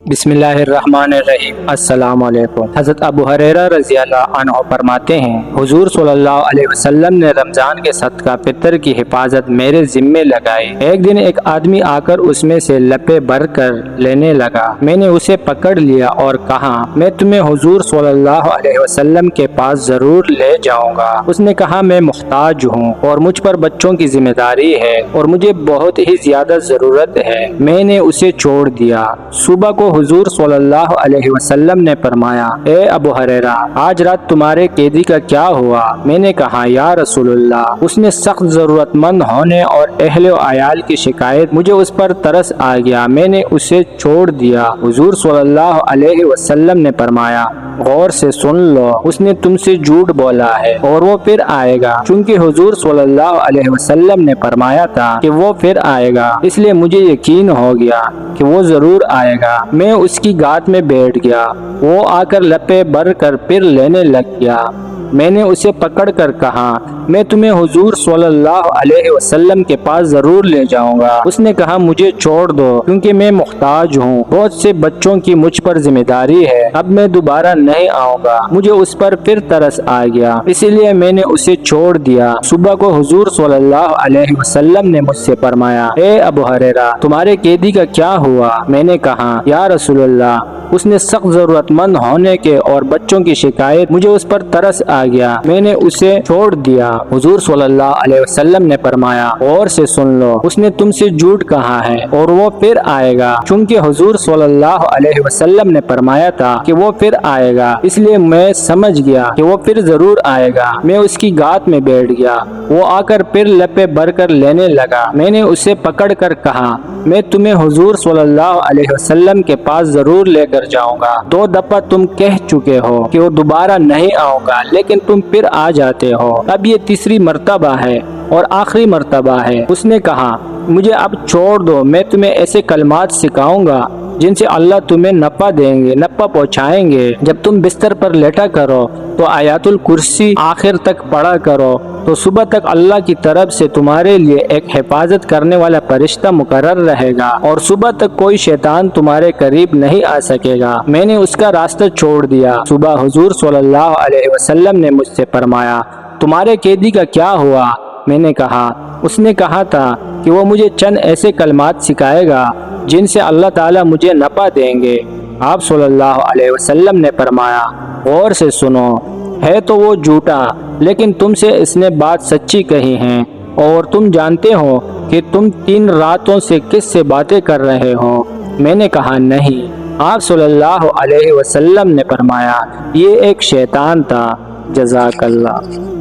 बिस्मिल्लाहिर्रहमानिर्रहीम। अस्सलाम वालेकुम। हज़रत अबू हुरैरा रज़ी अल्लाह अन्हु फरमाते हैं, हुजूर सल्लल्लाहु अलैहि वसल्लम ने रमज़ान के सदका फितर की हिफाजत मेरे जिम्मे लगाई। एक दिन एक आदमी आकर उसमें से लपे भर कर लेने लगा। मैंने उसे पकड़ लिया और कहा, मैं तुम्हें हुजूर सल्लल्लाहु अलैहि वसल्लम के पास जरूर ले जाऊंगा। उसने कहा, मैं मुहताज हूँ और मुझ पर बच्चों की जिम्मेदारी है और मुझे बहुत ही ज्यादा जरूरत है। मैंने उसे छोड़ दिया। सुबह को हुजूर सल्लल्लाहु अलैहि वसल्लम ने फरमाया, ए अबू हुरैरा, आज रात तुम्हारे कैदी का क्या हुआ? मैंने कहा, या रसूलुल्लाह, उसने सख्त जरूरतमंद होने और अहले आयाल की शिकायत, मुझे उस पर तरस आ गया, मैंने उसे छोड़ दिया। हुजूर सल्लल्लाहु अलैहि वसल्लम ने फरमाया, गौर से सुन लो, उसने तुमसे झूठ बोला है और वो फिर आएगा। चूँकि हुजूर सल्लल्लाहु अलैहि वसल्लम ने फरमाया था कि वो फिर आएगा, इसलिए मुझे यकीन हो गया कि वो जरूर आएगा। मैं उसकी गात में बैठ गया। वो आकर लपे भर कर फिर लेने लग गया। मैंने उसे पकड़ कर कहा, मैं तुम्हें हुजूर सल्लल्लाहु अलैहि वसल्लम के पास जरूर ले जाऊंगा। उसने कहा, मुझे छोड़ दो क्योंकि मैं मुहताज हूँ, बहुत से बच्चों की मुझ पर जिम्मेदारी है, अब मैं दोबारा नहीं आऊंगा। मुझे उस पर फिर तरस आ गया, इसीलिए मैंने उसे छोड़ दिया। सुबह को हुजूर सल्लल्लाहु अलैहि वसल्लम ने मुझसे फरमाया, ए अबू हुरैरा, तुम्हारे कैदी का क्या हुआ? मैंने कहा, या रसूलल्लाह, उसने सख्त जरूरतमंद होने के और बच्चों की शिकायत, मुझे उस पर तरस आ गया, मैंने उसे छोड़ दिया। हुजूर सल्लल्लाहु अलैहि वसल्लम ने फरमाया, और से सुन लो, उसने तुमसे झूठ कहा है और वो फिर आएगा। चूँकि हुजूर सल्लल्लाहु अलैहि वसल्लम ने फरमाया था कि वो फिर आएगा, इसलिए मैं समझ गया कि वो फिर जरूर आएगा। मैं उसकी गात में बैठ गया। वो आकर फिर लपे भर कर लेने लगा। मैंने उसे पकड़ कर कहा, मैं तुम्हें हुजूर सल्लल्लाहु अलैहि वसल्लम के पास जरूर लेकर जाऊंगा। 2 दफा तुम कह चुके हो कि वो दोबारा नहीं आऊंगा, लेकिन तुम फिर आ जाते हो। अब ये तीसरी मर्तबा है और आखिरी मर्तबा है। उसने कहा, मुझे अब छोड़ दो, मैं तुम्हें ऐसे कलमात सिखाऊंगा जिनसे अल्लाह तुम्हें नफ़ा देंगे, नफ़ा पहुँचाएंगे। जब तुम बिस्तर पर लेटा करो तो आयातुल कुर्सी आखिर तक पढ़ा करो, तो सुबह तक अल्लाह की तरफ से तुम्हारे लिए एक हिफाजत करने वाला फरिश्ता मुकर्रर रहेगा और सुबह तक कोई शैतान तुम्हारे करीब नहीं आ सकेगा। मैंने उसका रास्ता छोड़ दिया। सुबह हुजूर सल्लल्लाहु अलैहि वसल्लम ने मुझसे फरमाया, तुम्हारे कैदी का क्या हुआ? मैंने कहा, उसने कहा था कि वो मुझे चंद ऐसे कलमात सिखाएगा जिनसे अल्लाह ताला मुझे नफ़ा देंगे। आप सल्लल्लाहु अलैहि वसल्लम ने फरमाया, गौर से सुनो, है तो वो झूठा, लेकिन तुमसे इसने बात सच्ची कही है और तुम जानते हो कि तुम 3 रातों से किस से बातें कर रहे हो? मैंने कहा, नहीं। आप सल्लल्लाहु अलैहि वसल्लम ने फरमाया, ये एक शैतान था। जज़ाकल्लाह।